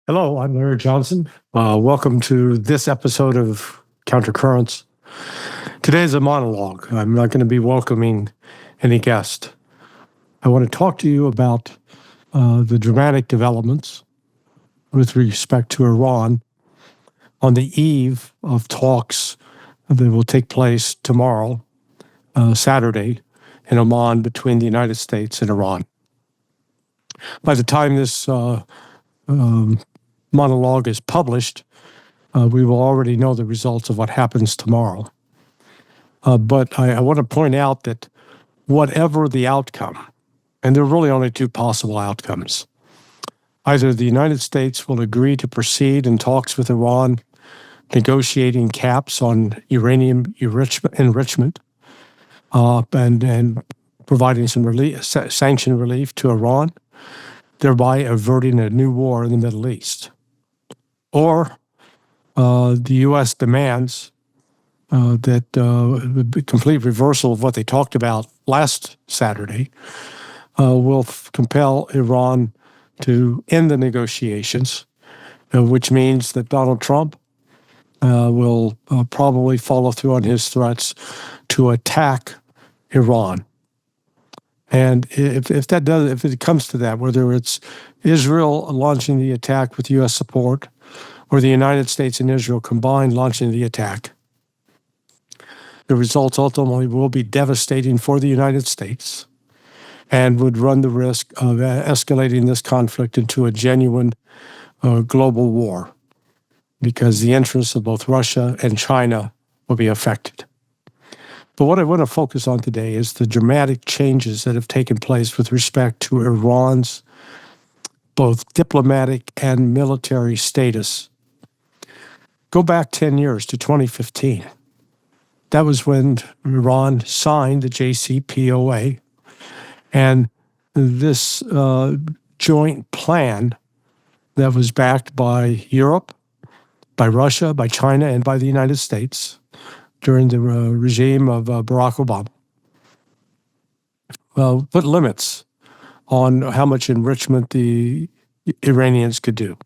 Hello, I'm Larry Johnson. Welcome to this episode of Countercurrents. Today is a monologue. I'm not going to be welcoming any guest. I want to talk to you about the dramatic developments with respect to Iran on the eve of talks that will take place tomorrow, Saturday, in Oman between the United States and Iran. By the time this monologue is published, we will already know the results of what happens tomorrow. But I want to point out that whatever the outcome, and there are really only two possible outcomes, either the United States will agree to proceed in talks with Iran, negotiating caps on uranium enrichment, and providing some sanction relief to Iran, thereby averting a new war in the Middle East. Or the U.S. demands that the complete reversal of what they talked about last Saturday will compel Iran to end the negotiations, which means that Donald Trump will probably follow through on his threats to attack Iran. And if it comes to that, whether it's Israel launching the attack with U.S. support, or the United States and Israel combined launching the attack, the results ultimately will be devastating for the United States and would run the risk of escalating this conflict into a genuine global war, because the interests of both Russia and China will be affected. But what I want to focus on today is the dramatic changes that have taken place with respect to Iran's both diplomatic and military status. Go back 10 years to 2015. That was when Iran signed the JCPOA, and this joint plan that was backed by Europe, by Russia, by China, and by the United States during the regime of Barack Obama, put limits on how much enrichment the Iranians could do.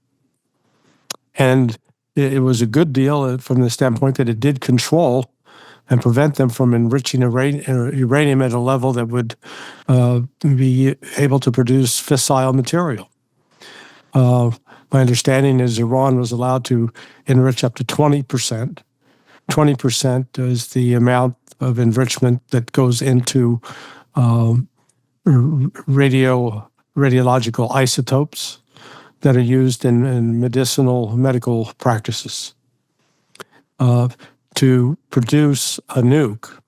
And it was a good deal from the standpoint that it did control and prevent them from enriching uranium at a level that would be able to produce fissile material. My understanding is Iran was allowed to enrich up to 20%. 20% is the amount of enrichment that goes into radiological isotopes that are used in medical practices. To produce a nuke,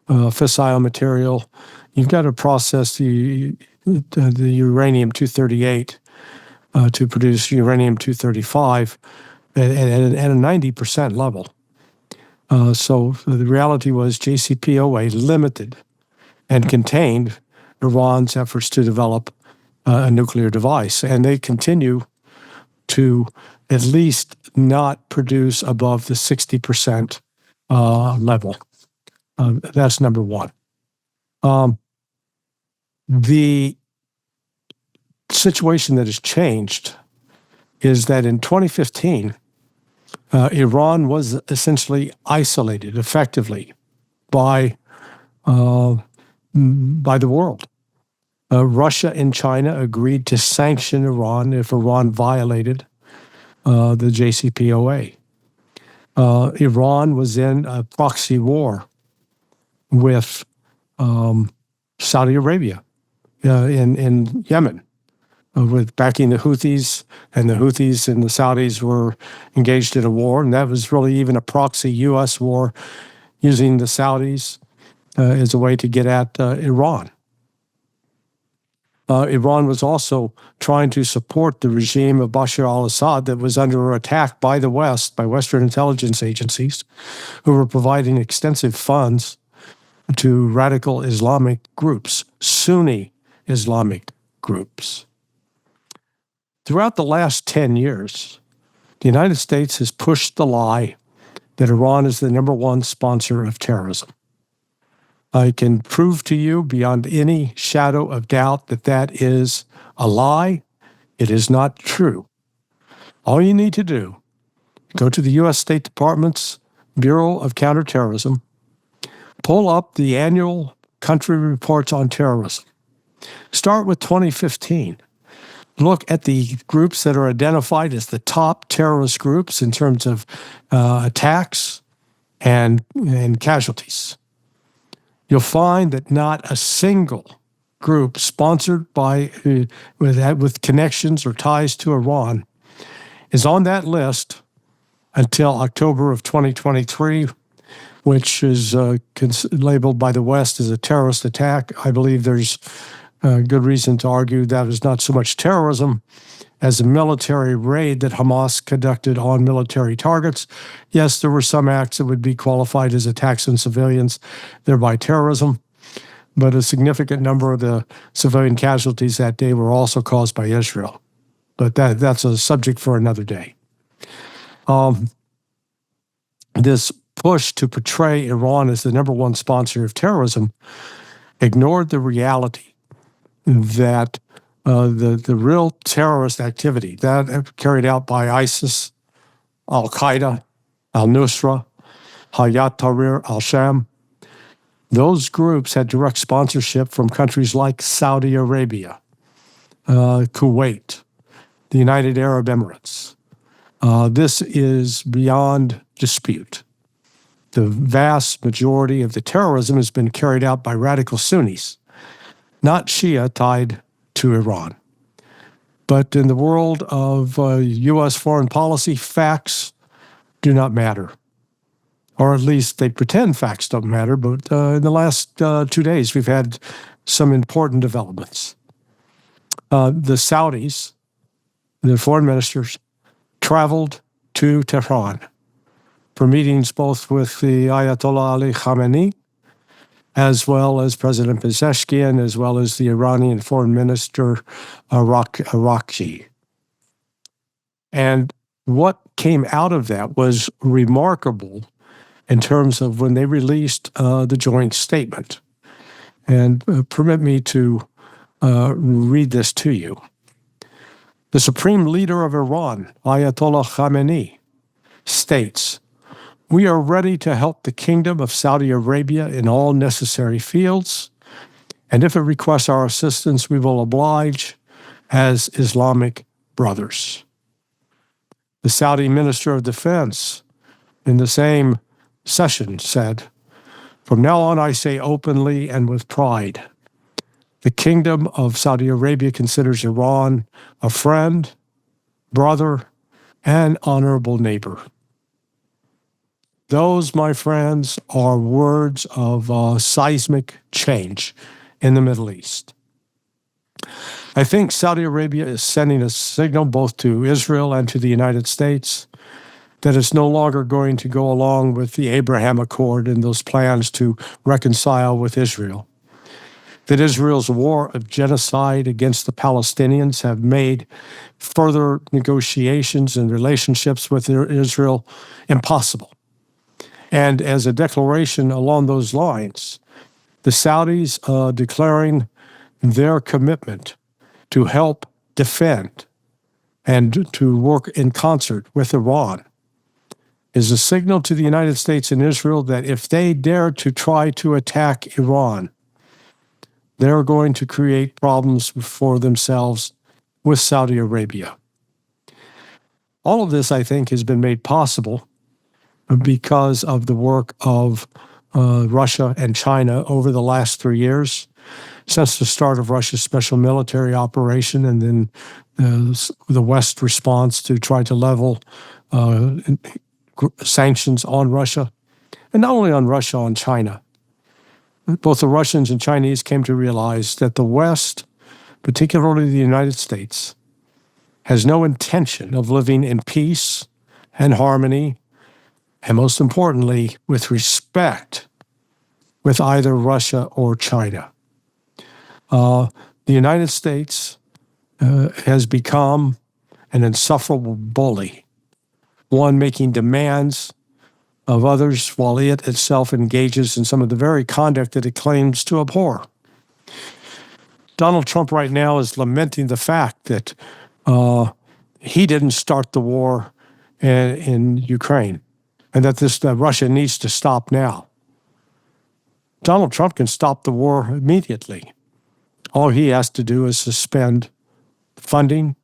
fissile material, you've got to process the uranium-238 to produce uranium-235 at a 90% level. So the reality was JCPOA limited and contained Iran's efforts to develop a nuclear device, and they continue to at least not produce above the 60% level. That's number one. The situation that has changed is that in 2015, Iran was essentially isolated effectively by the world. Russia and China agreed to sanction Iran if Iran violated the JCPOA. Iran was in a proxy war with Saudi Arabia in Yemen, with backing the Houthis, and the Houthis and the Saudis were engaged in a war, and that was really even a proxy U.S. war using the Saudis as a way to get at Iran. Iran was also trying to support the regime of Bashar al-Assad that was under attack by the West, by Western intelligence agencies, who were providing extensive funds to radical Islamic groups, Sunni Islamic groups. Throughout the last 10 years, the United States has pushed the lie that Iran is the number one sponsor of terrorism. I can prove to you beyond any shadow of doubt that that is a lie. It is not true. All you need to do, go to the U.S. State Department's Bureau of Counterterrorism, pull up the annual country reports on terrorism. Start with 2015. Look at the groups that are identified as the top terrorist groups in terms of attacks and casualties. You'll find that not a single group sponsored by with connections or ties to Iran is on that list until October of 2023, which is labeled by the West as a terrorist attack. I believe there's good reason to argue that is not so much terrorism as a military raid that Hamas conducted on military targets. Yes, there were some acts that would be qualified as attacks on civilians, thereby terrorism, but a significant number of the civilian casualties that day were also caused by Israel. But that's a subject for another day. This push to portray Iran as the number one sponsor of terrorism ignored the reality that the real terrorist activity that carried out by ISIS, Al-Qaeda, Al-Nusra, Hayat Tahrir al-Sham, those groups had direct sponsorship from countries like Saudi Arabia, Kuwait, the United Arab Emirates. This is beyond dispute. The vast majority of the terrorism has been carried out by radical Sunnis, not Shia tied to Iran. But in the world of U.S. foreign policy, facts do not matter. Or at least they pretend facts don't matter, but in the last 2 days, we've had some important developments. The Saudis, the foreign ministers, traveled to Tehran for meetings both with the Ayatollah Ali Khamenei, as well as President Pezeshkian, as well as the Iranian Foreign Minister Arakchi. And what came out of that was remarkable in terms of when they released the joint statement. And permit me to read this to you. The Supreme Leader of Iran, Ayatollah Khamenei, states, "We are ready to help the Kingdom of Saudi Arabia in all necessary fields, and if it requests our assistance, we will oblige as Islamic brothers." The Saudi Minister of Defense, in the same session, said, "From now on, I say openly and with pride, the Kingdom of Saudi Arabia considers Iran a friend, brother, and honorable neighbor." Those, my friends, are words of seismic change in the Middle East. I think Saudi Arabia is sending a signal both to Israel and to the United States that it's no longer going to go along with the Abraham Accord and those plans to reconcile with Israel. That Israel's war of genocide against the Palestinians have made further negotiations and relationships with Israel impossible. And as a declaration along those lines, the Saudis declaring their commitment to help defend and to work in concert with Iran is a signal to the United States and Israel that if they dare to try to attack Iran, they're going to create problems for themselves with Saudi Arabia. All of this, I think, has been made possible because of the work of Russia and China over the last 3 years, since the start of Russia's special military operation and then the West response to try to level sanctions on Russia, and not only on Russia, on China. Both the Russians and Chinese came to realize that the West, particularly the United States, has no intention of living in peace and harmony, and most importantly, with respect with either Russia or China. The United States has become an insufferable bully, one making demands of others while it itself engages in some of the very conduct that it claims to abhor. Donald Trump right now is lamenting the fact that he didn't start the war in Ukraine, and that Russia needs to stop now. Donald Trump can stop the war immediately. All he has to do is suspend funding,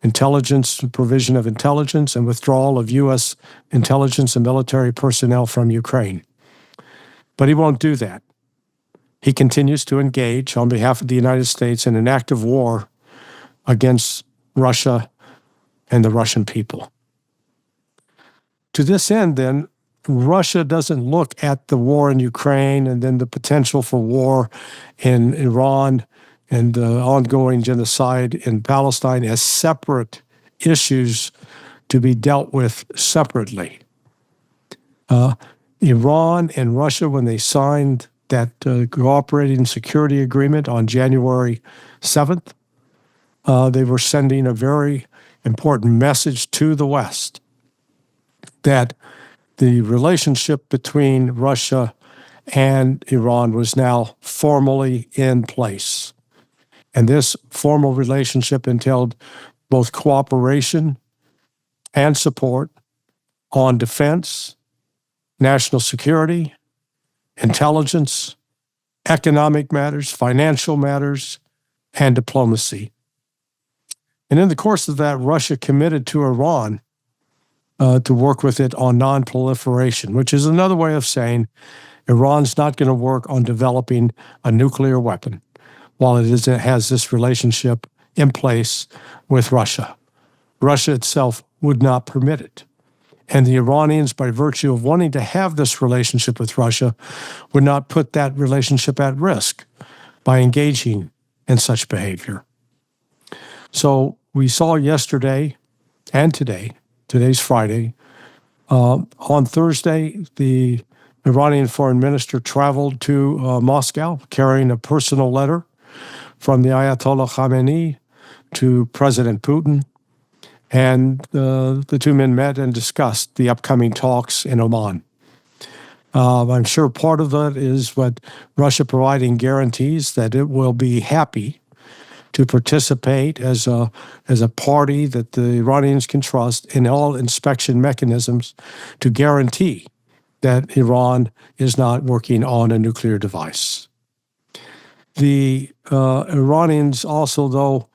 intelligence, provision of intelligence, and withdrawal of U.S. intelligence and military personnel from Ukraine. But he won't do that. He continues to engage on behalf of the United States in an active war against Russia and the Russian people. To this end, then, Russia doesn't look at the war in Ukraine and then the potential for war in Iran and the ongoing genocide in Palestine as separate issues to be dealt with separately. Iran and Russia, when they signed that cooperating security agreement on January 7th, they were sending a very important message to the West that the relationship between Russia and Iran was now formally in place. And this formal relationship entailed both cooperation and support on defense, national security, intelligence, economic matters, financial matters, and diplomacy. And in the course of that, Russia committed to Iran to work with it on non-proliferation, which is another way of saying Iran's not going to work on developing a nuclear weapon while it has this relationship in place with Russia. Russia itself would not permit it. And the Iranians, by virtue of wanting to have this relationship with Russia, would not put that relationship at risk by engaging in such behavior. So we saw yesterday and today's Friday, on Thursday, the Iranian foreign minister traveled to Moscow carrying a personal letter from the Ayatollah Khamenei to President Putin. And the two men met and discussed the upcoming talks in Oman. I'm sure part of that is what Russia providing guarantees that it will be happy to participate as a party that the Iranians can trust in all inspection mechanisms to guarantee that Iran is not working on a nuclear device. The Iranians also, though,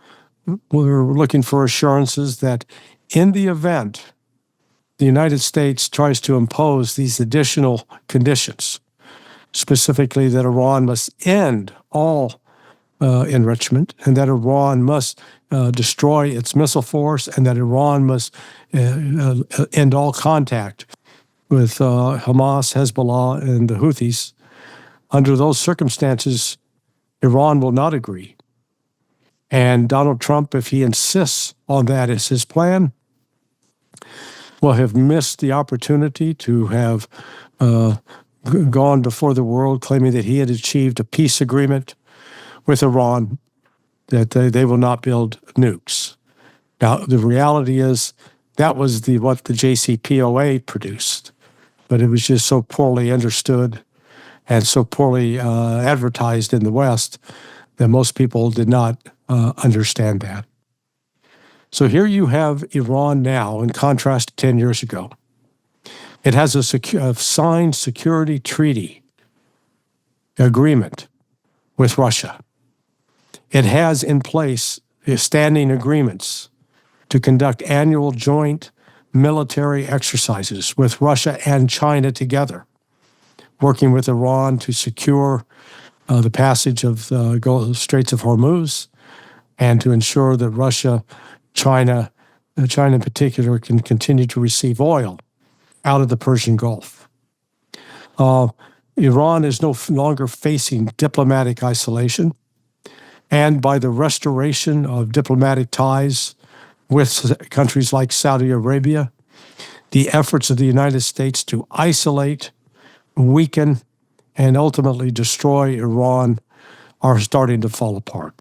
were looking for assurances that in the event the United States tries to impose these additional conditions, specifically that Iran must end all enrichment, and that Iran must destroy its missile force, and that Iran must end all contact with Hamas, Hezbollah, and the Houthis. Under those circumstances, Iran will not agree. And Donald Trump, if he insists on that as his plan, will have missed the opportunity to have gone before the world claiming that he had achieved a peace agreement with Iran, that they will not build nukes. Now, the reality is that was what the JCPOA produced, but it was just so poorly understood and so poorly advertised in the West that most people did not understand that. So here you have Iran now, in contrast to 10 years ago. It has a signed security treaty agreement with Russia. It has in place standing agreements to conduct annual joint military exercises with Russia and China together, working with Iran to secure the passage of the Straits of Hormuz and to ensure that China in particular, can continue to receive oil out of the Persian Gulf. Iran is no longer facing diplomatic isolation, and by the restoration of diplomatic ties with countries like Saudi Arabia, the efforts of the United States to isolate, weaken, and ultimately destroy Iran are starting to fall apart.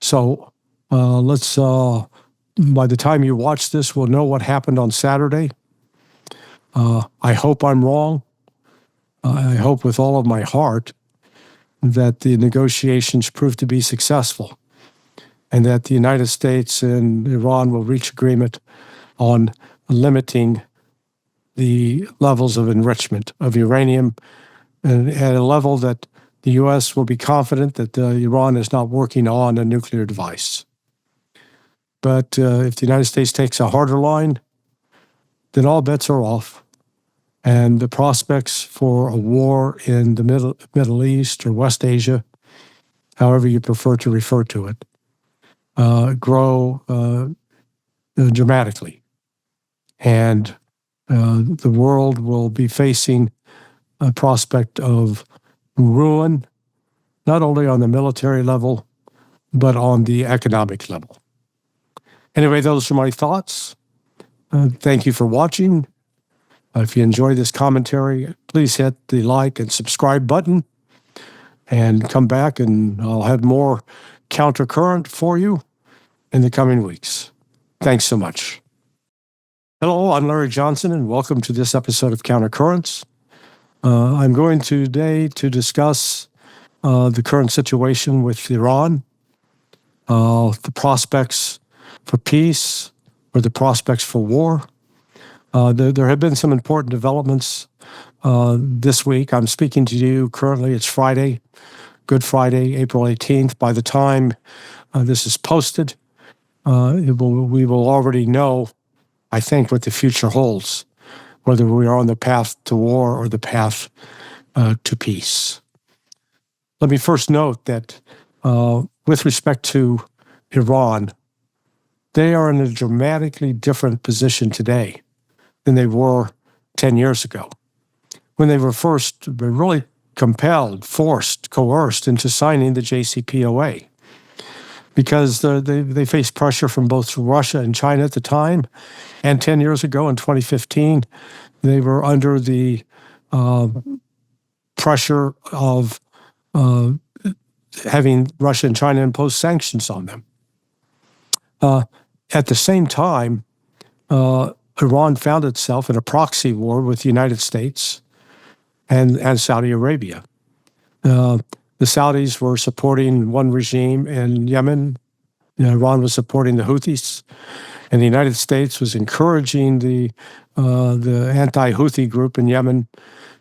So let's, by the time you watch this, we'll know what happened on Saturday. I hope I'm wrong. I hope with all of my heart that the negotiations prove to be successful and that the United States and Iran will reach agreement on limiting the levels of enrichment of uranium and at a level that the U.S. will be confident that Iran is not working on a nuclear device. But if the United States takes a harder line, then all bets are off. And the prospects for a war in the Middle East or West Asia, however you prefer to refer to it, grow dramatically. And the world will be facing a prospect of ruin, not only on the military level, but on the economic level. Anyway, those are my thoughts. Thank you for watching. If you enjoy this commentary, please hit the like and subscribe button and come back, and I'll have more countercurrent for you in the coming weeks. Thanks so much. Hello, I'm Larry Johnson, and welcome to this episode of Countercurrents. I'm going today to discuss the current situation with Iran, the prospects for peace or the prospects for war. There have been some important developments this week. I'm speaking to you currently. It's Friday, Good Friday, April 18th. By the time this is posted, we will already know, I think, what the future holds, whether we are on the path to war or the path to peace. Let me first note that with respect to Iran, they are in a dramatically different position today than they were 10 years ago, when they were first really compelled, forced, coerced into signing the JCPOA, because they faced pressure from both Russia and China at the time, and 10 years ago in 2015, they were under the pressure of having Russia and China impose sanctions on them. At the same time, Iran found itself in a proxy war with the United States and Saudi Arabia. The Saudis were supporting one regime in Yemen. Iran was supporting the Houthis, and the United States was encouraging the anti-Houthi group in Yemen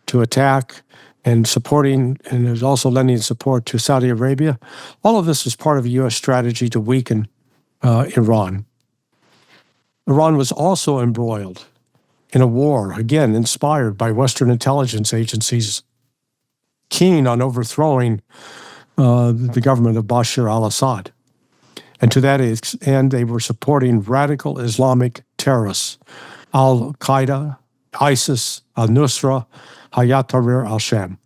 to attack and supporting, and it was also lending support to Saudi Arabia. All of this was part of a U.S. strategy to weaken Iran. Iran was also embroiled in a war, again, inspired by Western intelligence agencies keen on overthrowing the government of Bashar al-Assad. And to that end, they were supporting radical Islamic terrorists, Al-Qaeda, ISIS, al-Nusra, Hayat Tahrir al-Sham.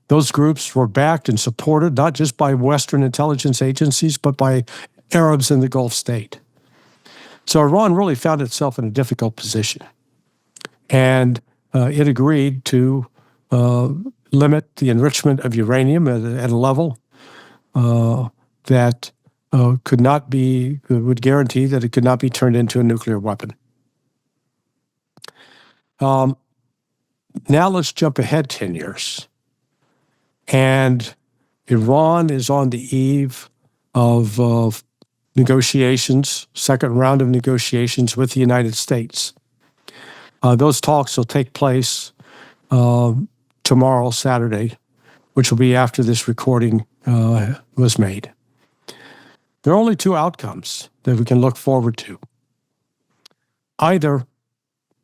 Those groups were backed and supported not just by Western intelligence agencies, but by Arabs in the Gulf state. So Iran really found itself in a difficult position. And it agreed to limit the enrichment of uranium at a level that would guarantee that it could not be turned into a nuclear weapon. Now let's jump ahead 10 years. And Iran is on the eve of negotiations, second round of negotiations with the United States. Those talks will take place tomorrow, Saturday, which will be after this recording was made. There are only two outcomes that we can look forward to. Either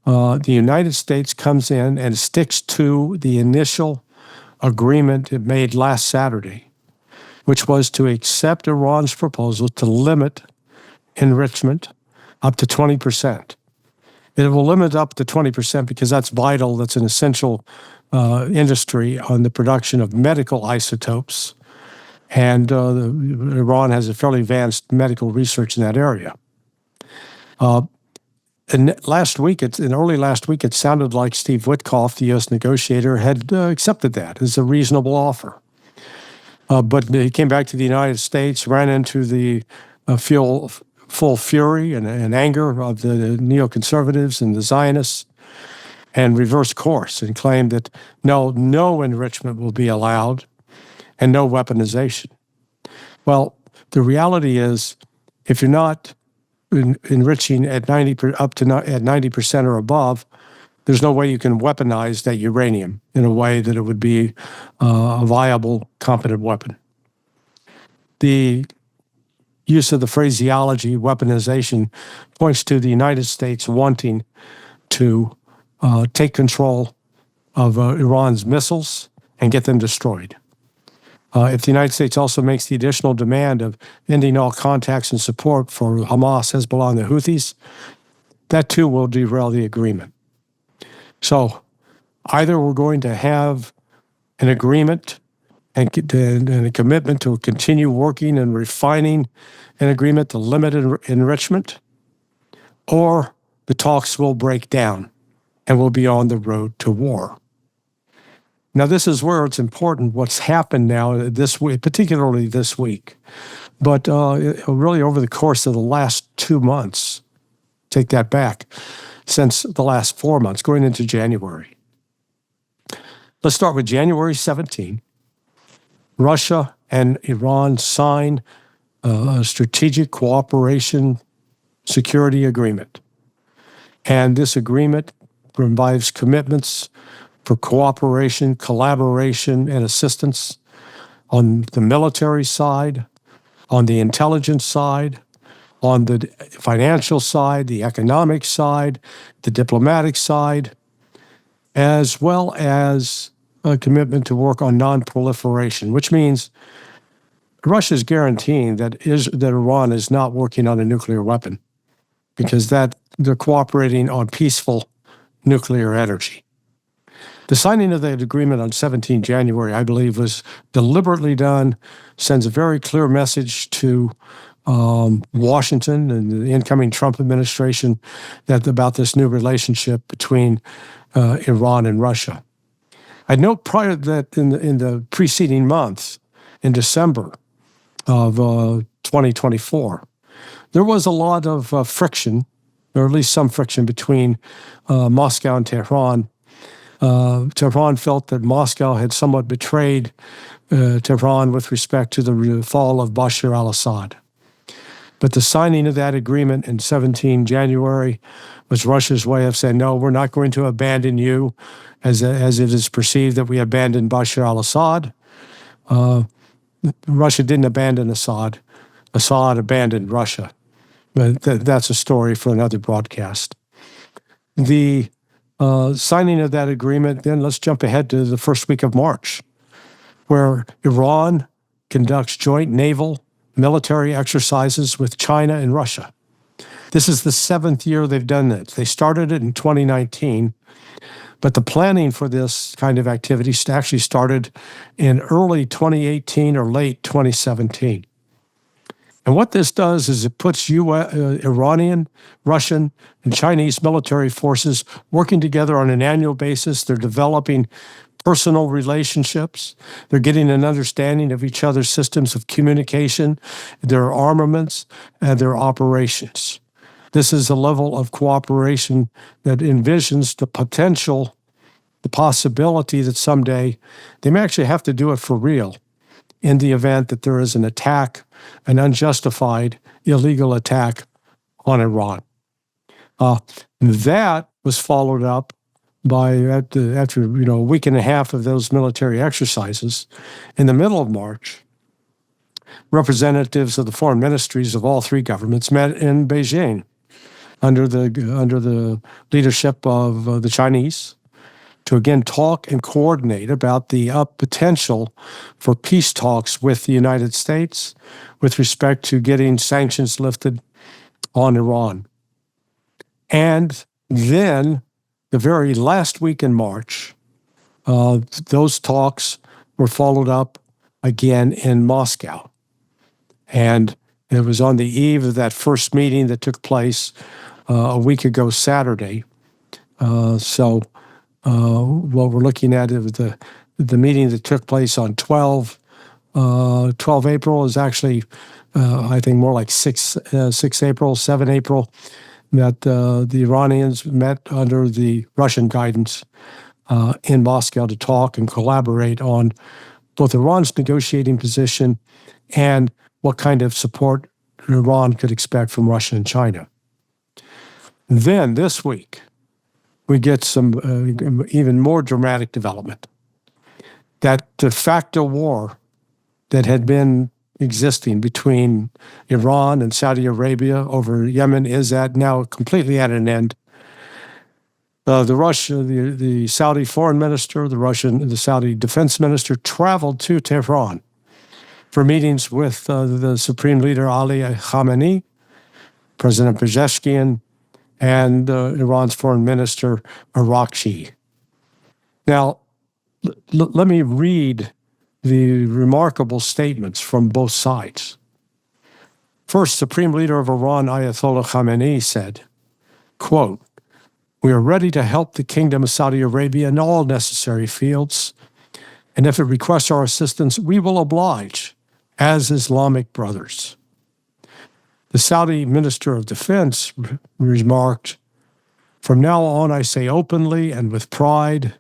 the United States comes in and sticks to the initial agreement it made last Saturday, which was to accept Iran's proposal to limit enrichment up to 20%. It will limit up to 20% because that's vital. That's an essential industry on the production of medical isotopes. And Iran has a fairly advanced medical research in that area. And early last week, it sounded like Steve Witkoff, the U.S. negotiator, had accepted that as a reasonable offer. But he came back to the United States, ran into the full fury and anger of the neoconservatives and the Zionists, and reversed course and claimed that no enrichment will be allowed and no weaponization. Well, the reality is, if you're not enriching at 90% or above, there's no way you can weaponize that uranium in a way that it would be a viable, competent weapon. The use of the phraseology weaponization points to the United States wanting to take control of Iran's missiles and get them destroyed. If the United States also makes the additional demand of ending all contacts and support for Hamas, Hezbollah, and the Houthis, that too will derail the agreement. So either we're going to have an agreement and a commitment to continue working and refining an agreement to limit enrichment, or the talks will break down and we'll be on the road to war. Now, this is where it's important what's happened now this week, particularly this week, but really over the course of the last 2 months, take that back, since the last 4 months, going into January. Let's start with January 17. Russia and Iran sign a strategic cooperation security agreement. And this agreement provides commitments for cooperation, collaboration, and assistance on the military side, on the intelligence side, on the financial side, the economic side, the diplomatic side, as well as a commitment to work on non-proliferation, which means Russia is guaranteeing that Iran is not working on a nuclear weapon, because that they're cooperating on peaceful nuclear energy. The signing of that agreement on 17 January, I believe, was deliberately done, sends a very clear message to Washington and the incoming Trump administration about this new relationship between Iran and Russia. I note prior to that, in the preceding months, in December of 2024, there was a lot of friction, or at least some friction, between Moscow and Tehran. Tehran felt that Moscow had somewhat betrayed Tehran with respect to the fall of Bashar al-Assad. But the signing of that agreement in 17 January was Russia's way of saying, no, we're not going to abandon you as it is perceived that we abandoned Bashar al-Assad. Russia didn't abandon Assad. Assad abandoned Russia. But that's a story for another broadcast. The signing of that agreement, then let's jump ahead to the first week of March, where Iran conducts joint naval military exercises with China and Russia. This is the 7th year they've done it. They started it in 2019, but the planning for this kind of activity actually started in early 2018 or late 2017. And what this does is it puts Iranian, Russian, and Chinese military forces working together on an annual basis. They're developing personal relationships. They're getting an understanding of each other's systems of communication, their armaments, and their operations. This is a level of cooperation that envisions the possibility that someday they may actually have to do it for real in the event that there is an attack, an unjustified, illegal attack on Iran. That was followed up by, after a week and a half of those military exercises, in the middle of March, representatives of the foreign ministries of all three governments met in Beijing under the leadership of the Chinese to again talk and coordinate about the potential for peace talks with the United States with respect to getting sanctions lifted on Iran. And then the very last week in March, those talks were followed up again in Moscow. And it was on the eve of that first meeting that took place a week ago Saturday. So what we're looking at is the meeting that took place on 12 April is actually, I think, more like 6 April, 7 April, that the Iranians met under the Russian guidance in Moscow to talk and collaborate on both Iran's negotiating position and what kind of support Iran could expect from Russia and China. Then this week, we get some even more dramatic development. That de facto war that had been existing between Iran and Saudi Arabia over Yemen is now completely at an end. The Saudi foreign minister, the Saudi defense minister traveled to Tehran for meetings with the supreme leader Ali Khamenei, President Pezeshkian, and Iran's foreign minister Arakchi. Now, let me read the remarkable statements from both sides. First, Supreme Leader of Iran, Ayatollah Khamenei, said, quote, "We are ready to help the Kingdom of Saudi Arabia in all necessary fields, and if it requests our assistance, we will oblige, as Islamic brothers." The Saudi Minister of Defense remarked, "From now on, I say openly and with pride,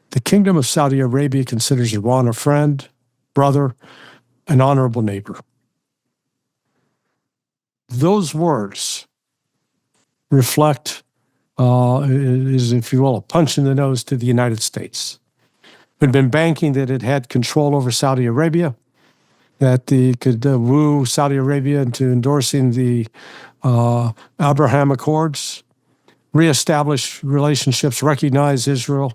the Kingdom of Saudi Arabia considers Iran a friend, brother, an honorable neighbor." Those words reflect, is, if you will, a punch in the nose to the United States. It had been banking that it had control over Saudi Arabia, that they could woo Saudi Arabia into endorsing the Abraham Accords, reestablish relationships, recognize Israel,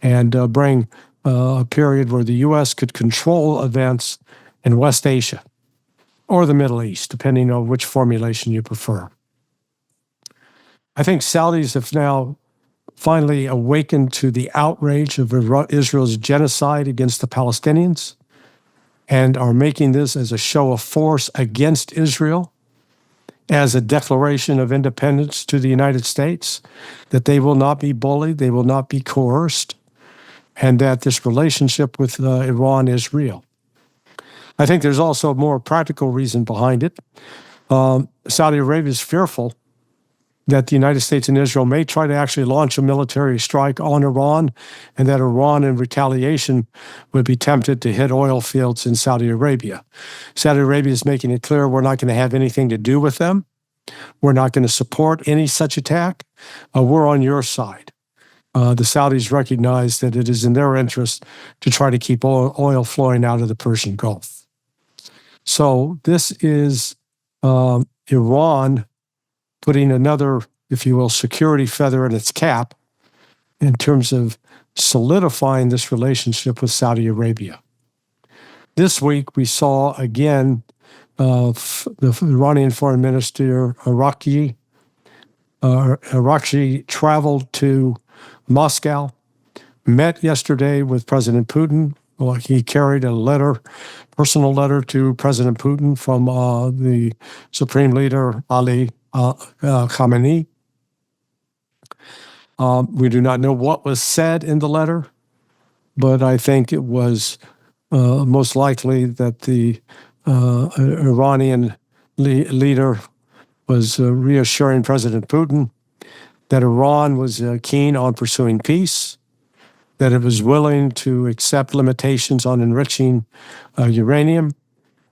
and bring a period where the U.S. could control events in West Asia or the Middle East, depending on which formulation you prefer. I think Saudis have now finally awakened to the outrage of Israel's genocide against the Palestinians and are making this as a show of force against Israel, as a declaration of independence to the United States, that they will not be bullied, they will not be coerced, and that this relationship with Iran is real. I think there's also a more practical reason behind it. Saudi Arabia is fearful that the United States and Israel may try to actually launch a military strike on Iran, and that Iran, in retaliation, would be tempted to hit oil fields in Saudi Arabia. Saudi Arabia is making it clear we're not going to have anything to do with them. We're not going to support any such attack. We're on your side. The Saudis recognize that it is in their interest to try to keep oil flowing out of the Persian Gulf. So this is Iran putting another, if you will, security feather in its cap in terms of solidifying this relationship with Saudi Arabia. This week, we saw again the Iranian Foreign Minister Arakchi traveled to Moscow, met yesterday with President Putin. Well, he carried a personal letter to President Putin from the Supreme Leader Ali Khamenei. We do not know what was said in the letter, but I think it was most likely that the Iranian leader was reassuring President Putin that Iran was keen on pursuing peace, that it was willing to accept limitations on enriching uranium,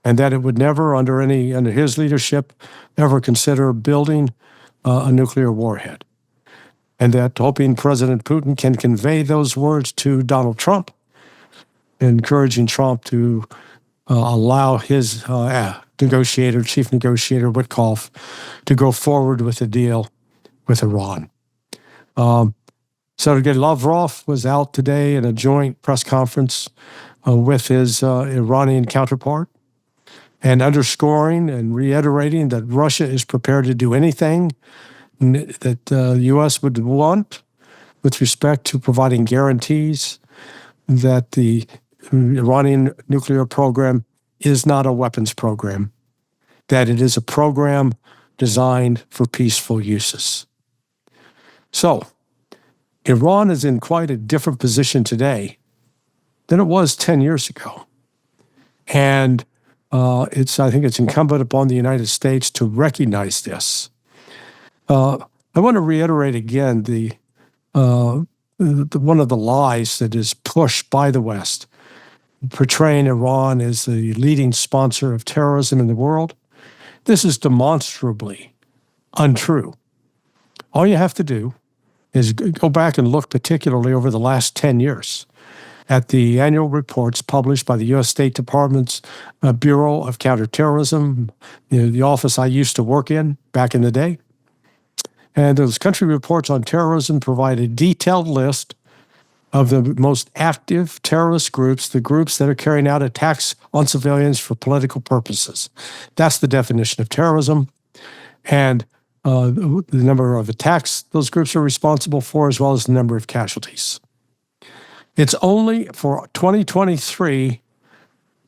and that it would never, under his leadership, ever consider building a nuclear warhead. And that hoping President Putin can convey those words to Donald Trump, encouraging Trump to allow his chief negotiator Witkoff, to go forward with a deal with Iran. Sergei Lavrov was out today in a joint press conference with his Iranian counterpart, and underscoring and reiterating that Russia is prepared to do anything that the U.S. would want with respect to providing guarantees that the Iranian nuclear program is not a weapons program, that it is a program designed for peaceful uses. So, Iran is in quite a different position today than it was 10 years ago. And I think it's incumbent upon the United States to recognize this. I want to reiterate again one of the lies that is pushed by the West portraying Iran as the leading sponsor of terrorism in the world. This is demonstrably untrue. All you have to do is go back and look particularly over the last 10 years at the annual reports published by the U.S. State Department's Bureau of Counterterrorism, the office I used to work in back in the day. And those country reports on terrorism provide a detailed list of the most active terrorist groups, the groups that are carrying out attacks on civilians for political purposes. That's the definition of terrorism. And the number of attacks those groups are responsible for, as well as the number of casualties. It's only for 2023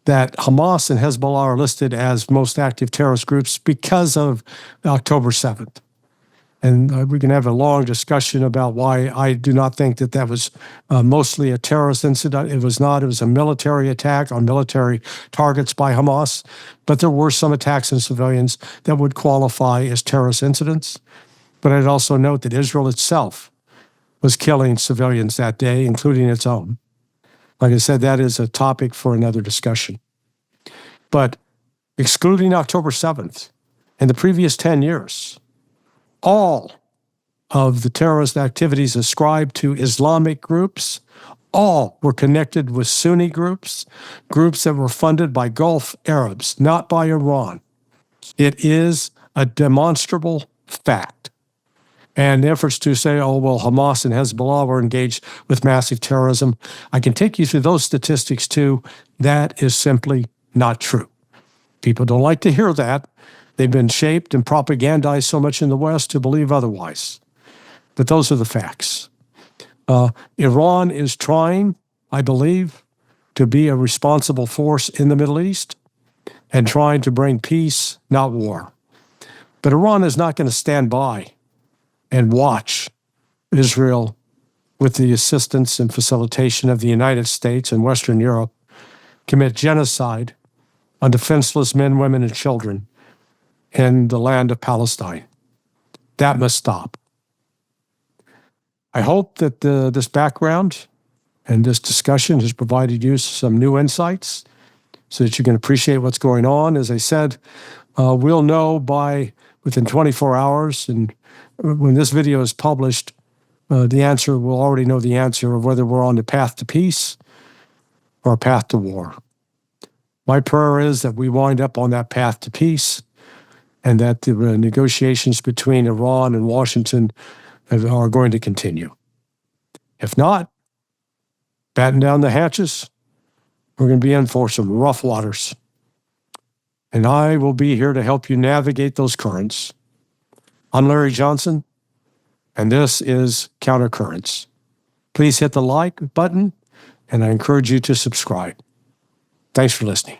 that Hamas and Hezbollah are listed as most active terrorist groups because of October 7th. And we can have a long discussion about why I do not think that that was mostly a terrorist incident. It was not. It was a military attack on military targets by Hamas. But there were some attacks on civilians that would qualify as terrorist incidents. But I'd also note that Israel itself was killing civilians that day, including its own. Like I said, that is a topic for another discussion. But excluding October 7th, in the previous 10 years, all of the terrorist activities ascribed to Islamic groups, all were connected with Sunni groups, groups that were funded by Gulf Arabs, not by Iran. It is a demonstrable fact. And efforts to say, oh, well, Hamas and Hezbollah were engaged with massive terrorism, I can take you through those statistics too. That is simply not true. People don't like to hear that. They've been shaped and propagandized so much in the West to believe otherwise. But those are the facts. Iran is trying, I believe, to be a responsible force in the Middle East and trying to bring peace, not war. But Iran is not going to stand by and watch Israel, with the assistance and facilitation of the United States and Western Europe, commit genocide on defenseless men, women, and children in the land of Palestine. That must stop. I hope that this background and this discussion has provided you some new insights so that you can appreciate what's going on. As I said, we'll know within 24 hours, and when this video is published, we'll already know the answer of whether we're on the path to peace or a path to war. My prayer is that we wind up on that path to peace and that the negotiations between Iran and Washington are going to continue. If not, batten down the hatches. We're going to be in for some rough waters. And I will be here to help you navigate those currents. I'm Larry Johnson, and this is Countercurrents. Please hit the like button, and I encourage you to subscribe. Thanks for listening.